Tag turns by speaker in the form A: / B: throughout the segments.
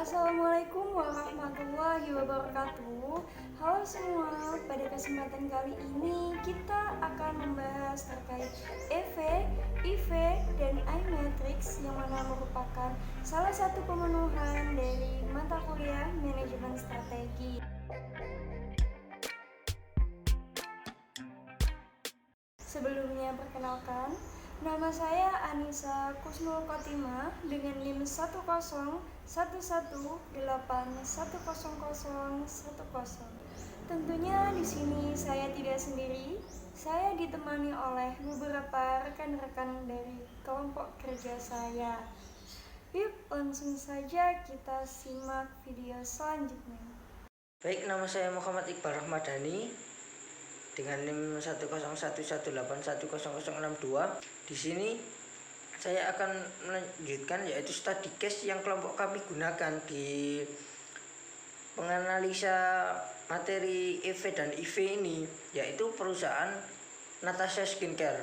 A: Assalamualaikum warahmatullahi wabarakatuh. Halo semua, pada kesempatan kali ini kita akan membahas terkait EV, IV, dan I-Matrix yang mana merupakan salah satu pemenuhan dari mata kuliah manajemen strategi. Sebelumnya perkenalkan, nama saya Anissa Kusnul Kotima dengan NIM 10118101010. Tentunya di sini saya tidak sendiri. Saya ditemani oleh beberapa rekan-rekan dari kelompok kerja saya. Yuk, langsung saja kita simak video selanjutnya.
B: Baik, nama saya Muhammad Iqbal Rahmadani dengan NIM 10181810062. Di sini saya akan melanjutkan yaitu study case yang kelompok kami gunakan di menganalisa materi EV dan IV ini, yaitu perusahaan Natasha Skincare.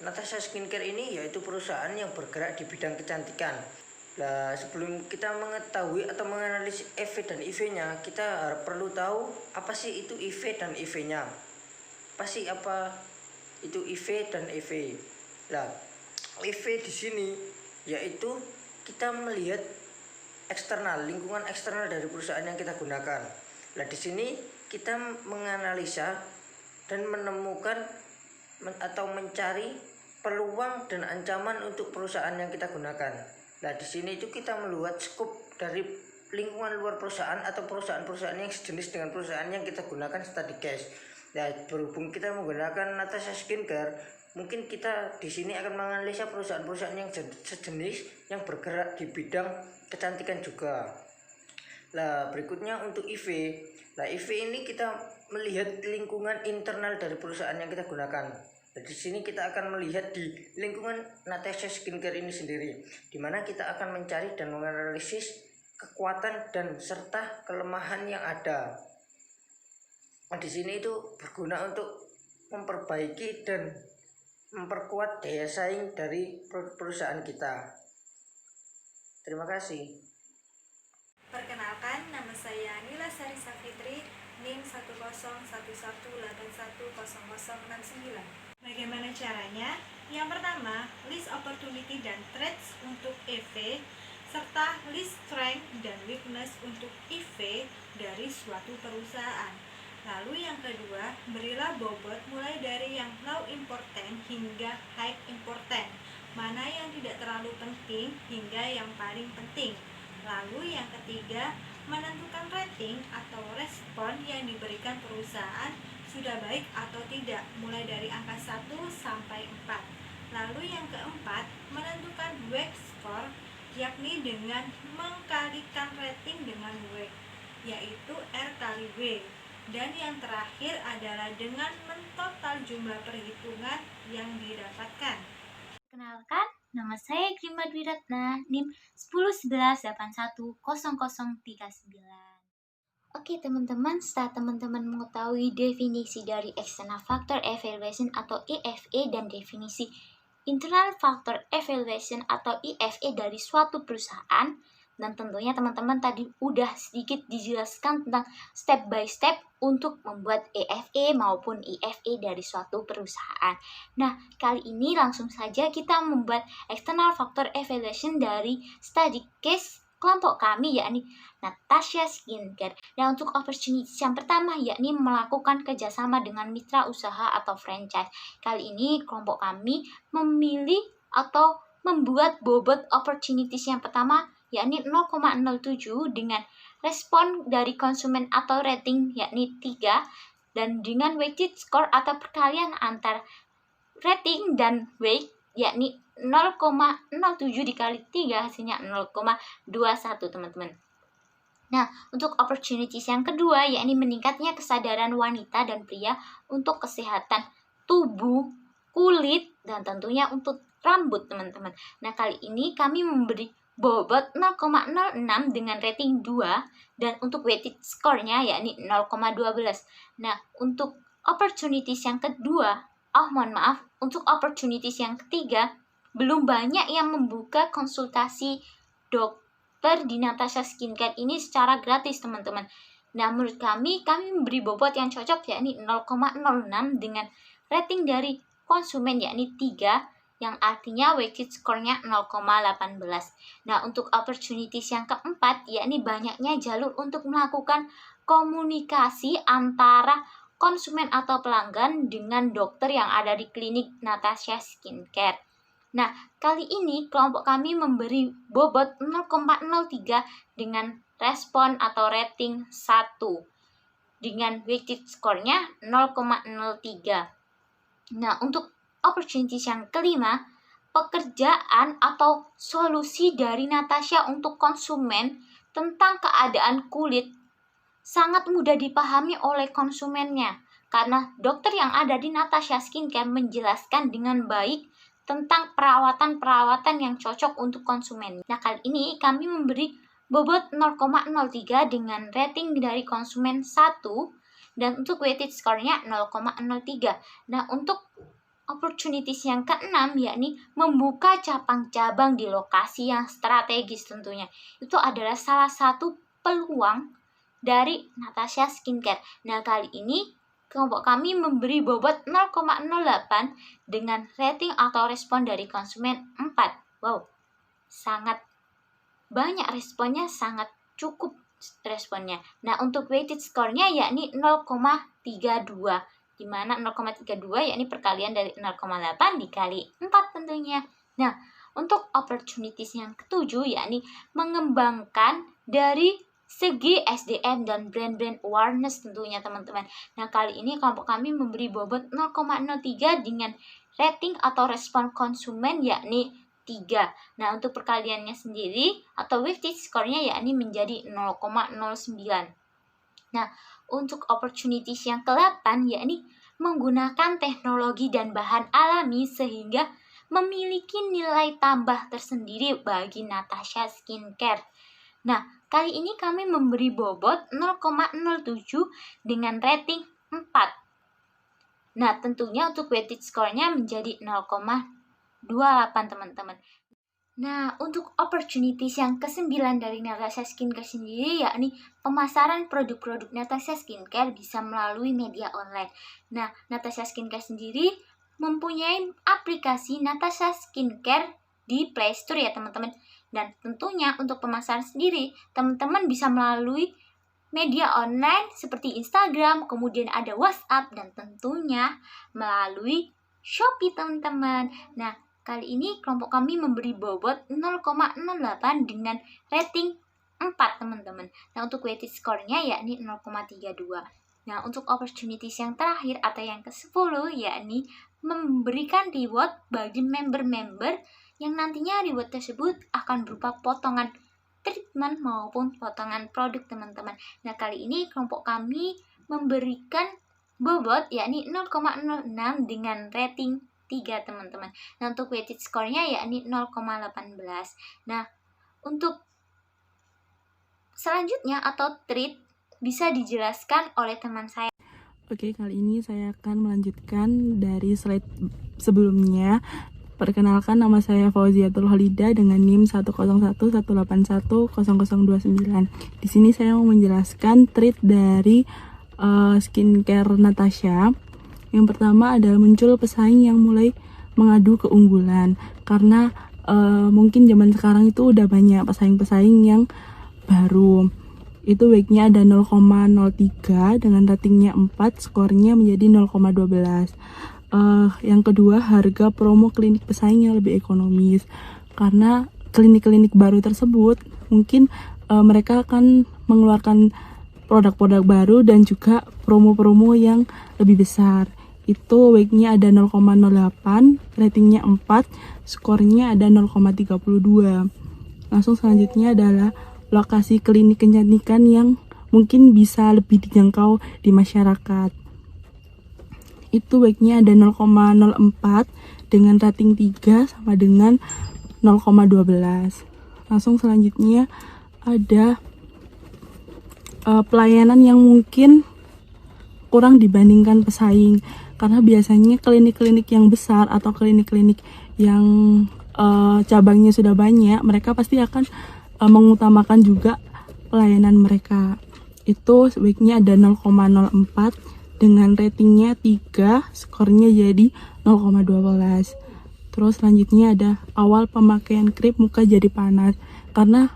B: Natasha Skincare ini yaitu perusahaan yang bergerak di bidang kecantikan. Nah, sebelum kita mengetahui atau menganalisis EV dan IV-nya, kita perlu tahu apa sih itu IV dan IV-nya. Apa itu IV dan EV? Nah, EV di sini yaitu kita melihat eksternal, lingkungan eksternal dari perusahaan yang kita gunakan. Nah, di sini kita menganalisa dan menemukan atau mencari peluang dan ancaman untuk perusahaan yang kita gunakan. Nah, di sini itu kita melihat skop dari lingkungan luar perusahaan atau perusahaan-perusahaan yang sejenis dengan perusahaan yang kita gunakan study case. Nah, berhubung kita menggunakan Natasha Skincare, mungkin kita di sini akan menganalisa perusahaan-perusahaan yang sejenis yang bergerak di bidang kecantikan juga. Nah, berikutnya untuk IV. Nah, IV ini kita melihat lingkungan internal dari perusahaan yang kita gunakan. Nah, di sini kita akan melihat di lingkungan Natasha Skincare ini sendiri, di mana kita akan mencari dan menganalisis kekuatan dan serta kelemahan yang ada. Nah, di sini itu berguna untuk memperbaiki dan memperkuat daya saing dari perusahaan kita. Terima kasih.
C: Perkenalkan, nama saya Nila Sari Safitri, NIM 10111810069. Bagaimana caranya? Yang pertama, list opportunity dan threats untuk EV, serta list strength dan weakness untuk IV dari suatu perusahaan. Lalu yang kedua, berilah bobot mulai dari yang low important hingga high important, mana yang tidak terlalu penting hingga yang paling penting. Lalu yang ketiga, menentukan rating atau respon yang diberikan perusahaan sudah baik atau tidak, mulai dari angka 1 sampai 4. Lalu yang keempat, menentukan WACC score, yakni dengan mengkalikan rating dengan WACC, yaitu R kali W. Dan yang terakhir adalah dengan mentotal jumlah perhitungan yang didapatkan.
D: Perkenalkan, nama saya Grimat Wiratna, NIM 10111810039. Oke teman-teman, setelah teman-teman mengetahui definisi dari External Factor Evaluation atau EFE dan definisi Internal Factor Evaluation atau IFE dari suatu perusahaan, dan tentunya teman-teman tadi udah sedikit dijelaskan tentang step by step untuk membuat EFE maupun IFE dari suatu perusahaan. Nah, kali ini langsung saja kita membuat External Factor Evaluation dari study case kelompok kami, yakni Natasha Skincare. Dan untuk opportunity yang pertama, yakni melakukan kerjasama dengan mitra usaha atau franchise. Kali ini kelompok kami memilih atau membuat bobot opportunities yang pertama, yakni 0,07 dengan respon dari konsumen atau rating yakni 3, dan dengan weighted score atau perkalian antar rating dan weight yakni 0,07 dikali 3 hasilnya 0,21 teman-teman. Nah, untuk opportunities yang kedua yakni meningkatnya kesadaran wanita dan pria untuk kesehatan tubuh, kulit, dan tentunya untuk rambut teman-teman. Nah, kali ini kami memberi bobot 0,06 dengan rating 2 dan untuk weighted score-nya yakni 0,12. Nah, untuk opportunities yang kedua, untuk opportunities yang ketiga belum banyak yang membuka konsultasi dokter di Natasha Skincare ini secara gratis teman-teman. Nah menurut kami memberi bobot yang cocok yakni 0,06 dengan rating dari konsumen yakni 3 yang artinya weighted score-nya 0,18. Nah, untuk opportunities yang keempat, yakni banyaknya jalur untuk melakukan komunikasi antara konsumen atau pelanggan dengan dokter yang ada di klinik Natasha Skincare. Nah, kali ini kelompok kami memberi bobot 0,03 dengan respon atau rating 1 dengan weighted score-nya 0,03. Nah, untuk opportunities yang kelima, pekerjaan atau solusi dari Natasha untuk konsumen tentang keadaan kulit sangat mudah dipahami oleh konsumennya karena dokter yang ada di Natasha Skincare menjelaskan dengan baik tentang perawatan-perawatan yang cocok untuk konsumen. Nah, kali ini kami memberi bobot 0,03 dengan rating dari konsumen 1 dan untuk weighted score-nya 0,03. Nah, untuk opportunities yang keenam yakni membuka cabang-cabang di lokasi yang strategis tentunya. Itu adalah salah satu peluang dari Natasha Skincare. Nah, kali ini kelompok kami memberi bobot 0,08 dengan rating atau respon dari konsumen 4. Wow, sangat banyak responnya, sangat cukup responnya. Nah, untuk weighted score-nya yakni 0,32. Di mana 0,32 yakni perkalian dari 0,8 dikali 4 tentunya. Nah, untuk opportunities yang ketujuh yakni mengembangkan dari segi SDM dan brand-brand awareness tentunya teman-teman. Nah, kali ini kelompok kami memberi bobot 0,03 dengan rating atau respon konsumen yakni 3. Nah, untuk perkaliannya sendiri atau weighted score-nya yakni menjadi 0,09. Nah, untuk opportunities yang ke-8 yakni menggunakan teknologi dan bahan alami sehingga memiliki nilai tambah tersendiri bagi Natasha Skincare. Nah, kali ini kami memberi bobot 0,07 dengan rating 4. Nah, tentunya untuk weighted score-nya menjadi 0,28 teman-teman. Nah, untuk opportunities yang ke-9 dari Natasha Skincare sendiri yakni pemasaran produk-produk Natasha Skincare bisa melalui media online. Nah, Natasha Skincare sendiri mempunyai aplikasi Natasha Skincare di Play Store ya teman-teman. Dan tentunya untuk pemasaran sendiri, teman-teman bisa melalui media online seperti Instagram, kemudian ada WhatsApp, dan tentunya melalui Shopee teman-teman. Nah, kali ini kelompok kami memberi bobot 0,08 dengan rating 4 teman-teman. Nah, untuk weighted score-nya yakni 0,32. Nah, untuk opportunities yang terakhir atau yang ke-10 yakni memberikan reward bagi member-member yang nantinya reward tersebut akan berupa potongan treatment maupun potongan produk teman-teman. Nah, kali ini kelompok kami memberikan bobot yakni 0,06 dengan rating 3 teman-teman. Nah, untuk weighted score-nya yakni 0,18. Nah, untuk selanjutnya atau treat bisa dijelaskan oleh teman saya.
E: Oke, kali ini saya akan melanjutkan dari slide sebelumnya. Perkenalkan, nama saya Fauziatul Holida dengan NIM 1011810010029. Di sini saya mau menjelaskan treat dari skincare Natasha. Yang pertama adalah muncul pesaing yang mulai mengadu keunggulan karena mungkin zaman sekarang itu udah banyak pesaing-pesaing yang baru. Itu weight-nya ada 0,03 dengan ratingnya 4, skornya menjadi 0,12. Yang kedua, harga promo klinik pesaing yang lebih ekonomis karena klinik-klinik baru tersebut mungkin mereka akan mengeluarkan produk-produk baru dan juga promo-promo yang lebih besar. Itu weight-nya ada 0,08, ratingnya 4, skornya ada 0,32. Langsung selanjutnya adalah lokasi klinik kecantikan yang mungkin bisa lebih dijangkau di masyarakat. Itu weight-nya ada 0,04 dengan rating 3 sama dengan 0,12. Langsung selanjutnya ada pelayanan yang mungkin kurang dibandingkan pesaing karena biasanya klinik-klinik yang besar atau klinik-klinik yang cabangnya sudah banyak, mereka pasti akan mengutamakan juga pelayanan mereka. Itu weightnya ada 0,04 dengan ratingnya 3, skornya jadi 0,12. Terus selanjutnya ada awal pemakaian krim muka jadi panas. Karena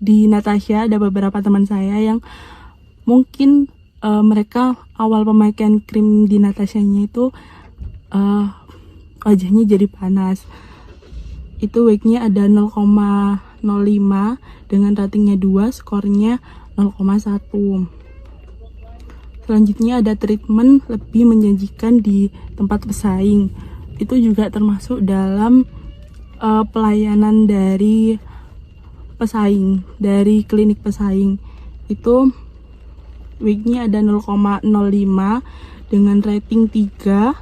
E: di Natasha ada beberapa teman saya yang mungkin mereka awal pemakaian krim di Natashanya itu wajahnya jadi panas. Itu weightnya ada 0,05 dengan ratingnya 2, skornya 0,1. Selanjutnya ada treatment lebih menjanjikan di tempat pesaing. Itu juga termasuk dalam pelayanan dari pesaing, dari klinik pesaing. Itu weightnya ada 0,05 dengan rating 3,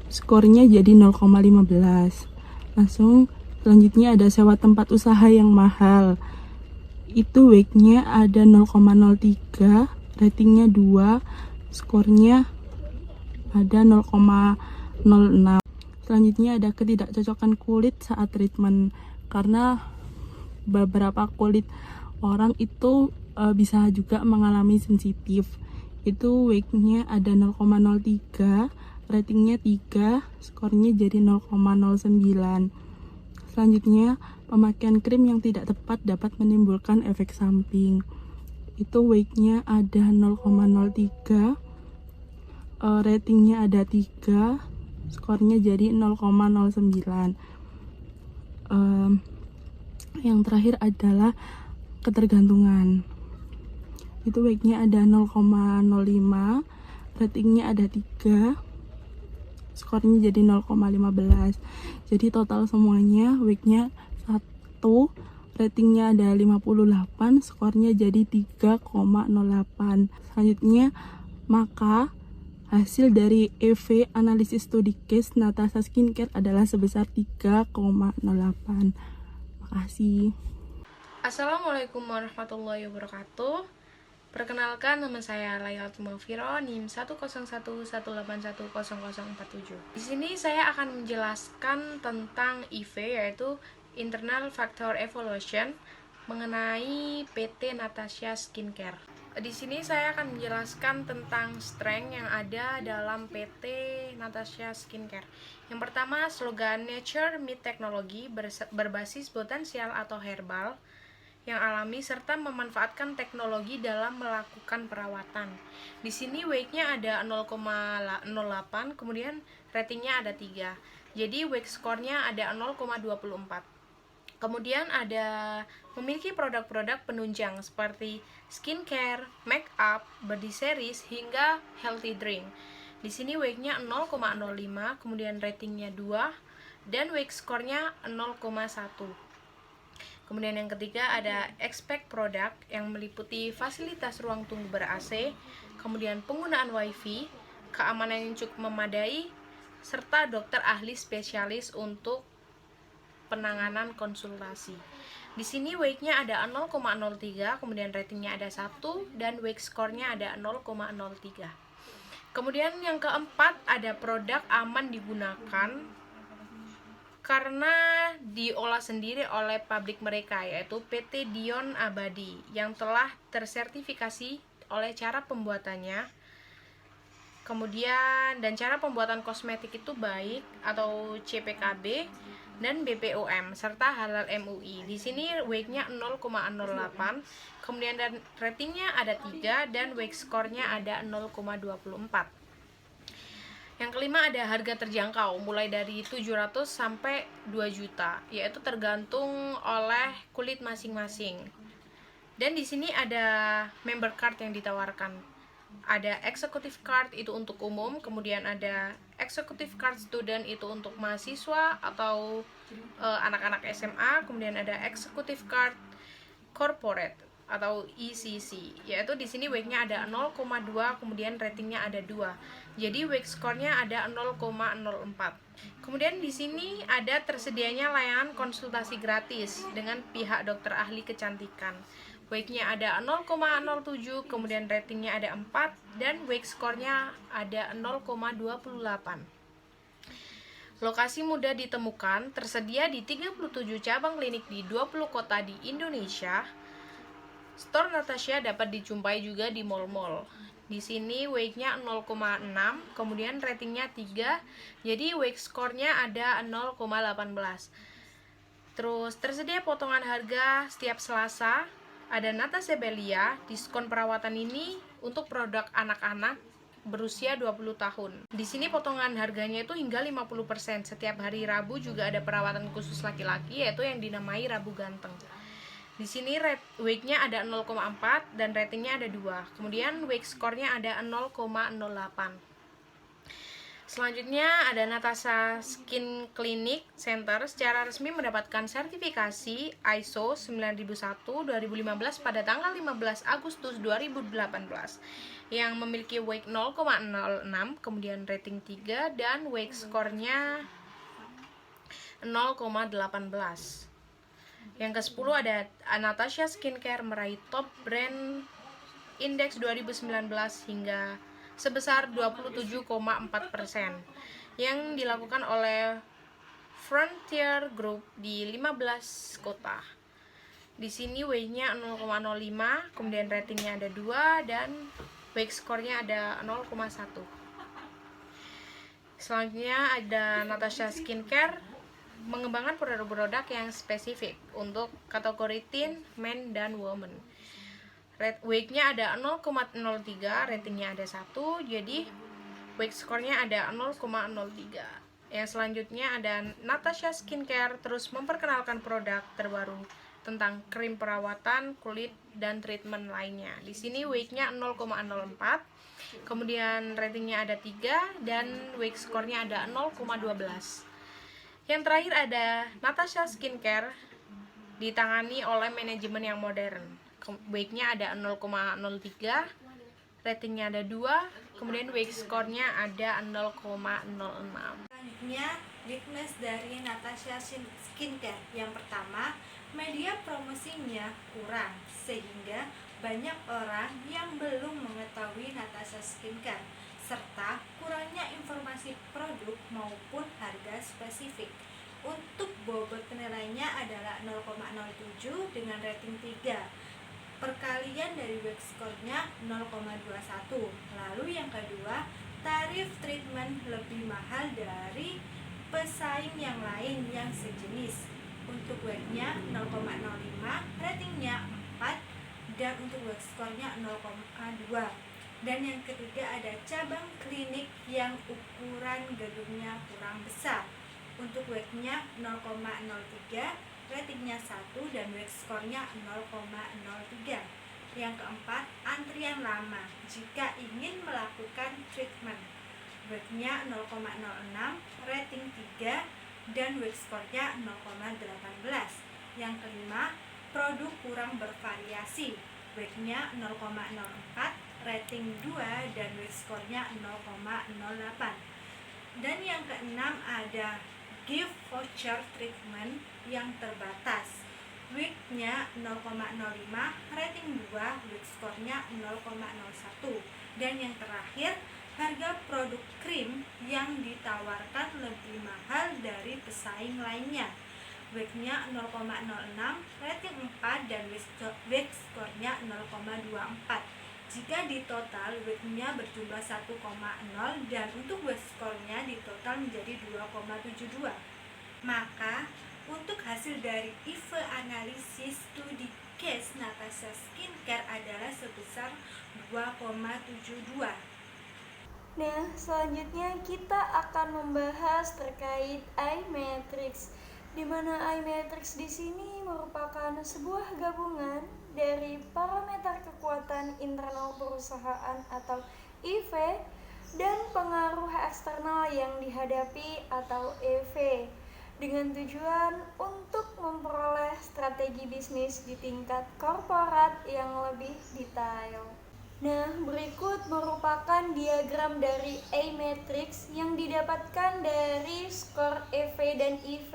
E: skornya jadi 0,15. Langsung selanjutnya ada sewa tempat usaha yang mahal. Itu weightnya ada 0,03, ratingnya 2, skornya ada 0,06. Selanjutnya ada ketidakcocokan kulit saat treatment. Karena beberapa kulit orang itu bisa juga mengalami sensitif. Itu weightnya ada 0,03, ratingnya 3, skornya jadi 0,09. Selanjutnya, pemakaian krim yang tidak tepat dapat menimbulkan efek samping. Itu weightnya ada 0,03, ratingnya ada 3, skornya jadi 0,09. Yang terakhir adalah ketergantungan. Itu weightnya ada 0,05, ratingnya ada 3, skornya jadi 0,15. Jadi total semuanya weightnya 1, ratingnya ada 58, skornya jadi 3,08. Selanjutnya, maka hasil dari EV analisis studi case Natasha Skincare adalah sebesar 3,08. Makasih.
F: Assalamualaikum warahmatullahi wabarakatuh. Perkenalkan, nama saya Laylatul Mufiro, NIM 10118100147. Di sini saya akan menjelaskan tentang IV, yaitu Internal Factor Evaluation, mengenai PT Natasha Skincare. Di sini saya akan menjelaskan tentang strength yang ada dalam PT Natasha Skincare. Yang pertama, slogan Nature Meet Technology, berbasis botansial atau herbal yang alami serta memanfaatkan teknologi dalam melakukan perawatan. Di sini weightnya ada 0,08, kemudian ratingnya ada 3. Jadi weight score-nya ada 0,24. Kemudian ada memiliki produk-produk penunjang seperti skincare, make up, body series, hingga healthy drink. Di sini weightnya 0,05, kemudian ratingnya 2, dan weight score-nya 0,1. Kemudian yang ketiga ada expect produk yang meliputi fasilitas ruang tunggu ber-AC, kemudian penggunaan wifi, keamanan yang cukup memadai, serta dokter ahli spesialis untuk penanganan konsultasi. Di sini weightnya ada 0,03, kemudian ratingnya ada 1, dan weight score-nya ada 0,03. Kemudian yang keempat ada produk aman digunakan karena diolah sendiri oleh pabrik mereka, yaitu PT Dion Abadi, yang telah tersertifikasi oleh cara pembuatannya. Kemudian dan cara pembuatan kosmetik itu baik atau CPKB dan BPOM serta halal MUI. Di sini weightnya 0,08, kemudian dan ratingnya ada 3, dan weight score-nya ada 0,24. Yang kelima ada harga terjangkau mulai dari 700 sampai 2 juta, yaitu tergantung oleh kulit masing-masing. Dan di sini ada member card yang ditawarkan. Ada executive card itu untuk umum, kemudian ada executive card student itu untuk mahasiswa atau anak-anak SMA, kemudian ada executive card corporate atau ECC, yaitu di sini weightnya ada 0,2, kemudian ratingnya ada 2. Jadi weight score-nya ada 0,04. Kemudian di sini ada tersedianya layanan konsultasi gratis dengan pihak dokter ahli kecantikan. Weightnya ada 0,07, kemudian ratingnya ada 4, dan weight score-nya ada 0,28. Lokasi mudah ditemukan, tersedia di 37 cabang klinik di 20 kota di Indonesia. Store Natasha dapat dijumpai juga di mall-mall. Di sini weight-nya 0,6, kemudian ratingnya 3, jadi weight score-nya ada 0,18. Terus tersedia potongan harga setiap Selasa. Ada Natasha Belia, diskon perawatan ini untuk produk anak-anak berusia 20 tahun. Di sini potongan harganya itu hingga 50%. Setiap hari Rabu juga ada perawatan khusus laki-laki, yaitu yang dinamai Rabu Ganteng. Di sini weight-nya ada 0,4 dan ratingnya ada 2. Kemudian weight score-nya ada 0,08. Selanjutnya ada Natasha Skin Clinic Center secara resmi mendapatkan sertifikasi ISO 9001-2015 pada tanggal 15 Agustus 2018 yang memiliki weight 0,06, kemudian rating 3 dan weight score-nya 0,18. Yang ke-10 ada Natasha Skincare meraih top brand index 2019 hingga sebesar 27,4% yang dilakukan oleh Frontier Group di 15 kota. Di sini weight-nya 0,05, kemudian ratingnya ada 2 dan weight score-nya ada 0,1. Selanjutnya ada Natasha Skincare mengembangkan produk-produk yang spesifik untuk kategori teen, men, dan woman. Weight-nya ada 0,03, ratingnya ada 1, jadi weight score-nya ada 0,03. Yang selanjutnya ada Natasha Skincare terus memperkenalkan produk terbaru tentang krim perawatan kulit dan treatment lainnya. Di sini weight-nya 0,04, kemudian ratingnya ada 3 dan weight score-nya ada 0,12. Yang terakhir ada Natasha Skincare ditangani oleh manajemen yang modern. Weight-nya ada 0,03, ratingnya ada 2, kemudian weight score-nya ada 0,06.
C: Selanjutnya, weakness dari Natasha Skincare. Yang pertama, media promosinya kurang sehingga banyak orang yang belum mengetahui Natasha Skincare serta kurangnya informasi produk maupun harga spesifik. Untuk bobot penilaiannya adalah 0,07 dengan rating 3. Perkalian dari weight score-nya 0,21. Lalu yang kedua, tarif treatment lebih mahal dari pesaing yang lain yang sejenis. Untuk weight-nya 0,05, ratingnya 4 dan untuk weight score-nya 0,2. Dan yang ketiga ada cabang klinik yang ukuran gedungnya kurang besar. Untuk weight-nya 0,03, ratingnya 1 dan weight score-nya 0,03. Yang keempat, antrian lama jika ingin melakukan treatment. Weight-nya 0,06, rating 3 dan weight score-nya 0,18. Yang kelima, produk kurang bervariasi. Weight-nya 0,04, rating 2 dan weight score-nya 0,08. Dan yang keenam ada gift voucher treatment yang terbatas. Weight-nya 0,05, rating 2, weight score-nya 0,01. Dan yang terakhir, harga produk krim yang ditawarkan lebih mahal dari pesaing lainnya. Weight-nya 0,06, rating 4 dan weight score-nya 0,24. Jika di total weight-nya berjumlah 1,0 dan untuk weight score-nya di total menjadi 2,72. Maka untuk hasil dari IFE analisis studi case Natasha Skincare adalah sebesar 2,72.
A: Nah, selanjutnya kita akan membahas terkait eye matrix, di mana eye matrix di sini merupakan sebuah gabungan dari parameter kekuatan internal perusahaan atau IV dan pengaruh eksternal yang dihadapi atau EV dengan tujuan untuk memperoleh strategi bisnis di tingkat korporat yang lebih detail. Nah, berikut merupakan diagram dari eye matrix yang didapatkan dari skor EV dan IV,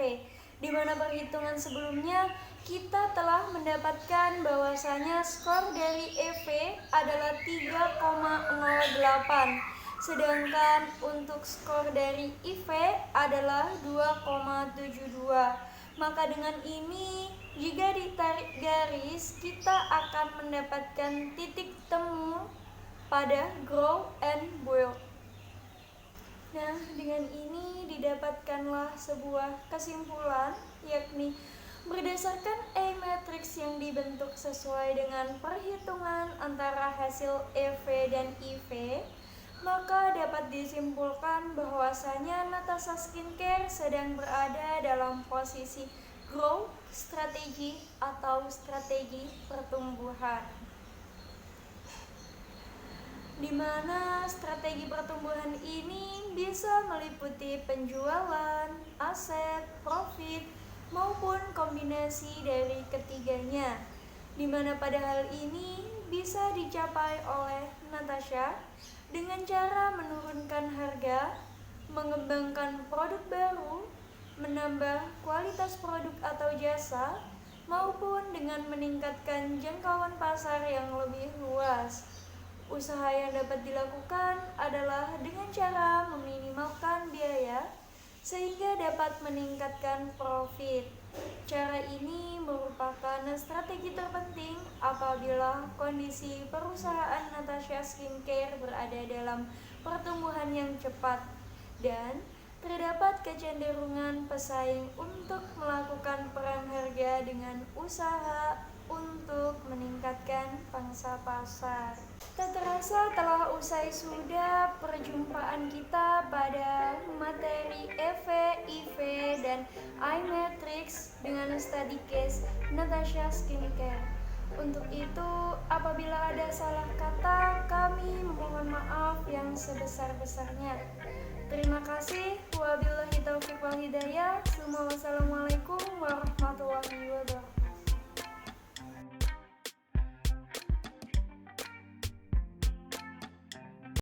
A: di mana perhitungan sebelumnya kita telah mendapatkan bahwasanya skor dari EV adalah 3,08, Sedangkan untuk skor dari IV adalah 2,72. Maka dengan ini, jika ditarik garis, kita akan mendapatkan titik temu pada grow and build. Nah, dengan ini didapatkanlah sebuah kesimpulan, yakni berdasarkan A matrix yang dibentuk sesuai dengan perhitungan antara hasil EV dan IV, maka dapat disimpulkan bahwasanya Natasha Skincare sedang berada dalam posisi growth strategi atau strategi pertumbuhan, di mana strategi pertumbuhan ini bisa meliputi penjualan, aset, profit, maupun kombinasi dari ketiganya, di mana pada hal ini bisa dicapai oleh Natasha dengan cara menurunkan harga, mengembangkan produk baru, menambah kualitas produk atau jasa, maupun dengan meningkatkan jangkauan pasar yang lebih luas. Usaha yang dapat dilakukan adalah dengan cara meminimalkan biaya sehingga dapat meningkatkan profit. Cara ini merupakan strategi terpenting apabila kondisi perusahaan Natasha Skincare berada dalam pertumbuhan yang cepat dan terdapat kecenderungan pesaing untuk melakukan perang harga dengan usaha untuk meningkatkan pangsa pasar. Tak terasa telah usai sudah perjumpaan kita pada materi EV, IV, dan I matrix dengan study case Natasha Skincare. Untuk itu, apabila ada salah kata, kami mohon maaf yang sebesar-besarnya. Terima kasih. Wabillahi taufiq wal hidayah. Wassalamualaikum warahmatullahi wabarakatuh.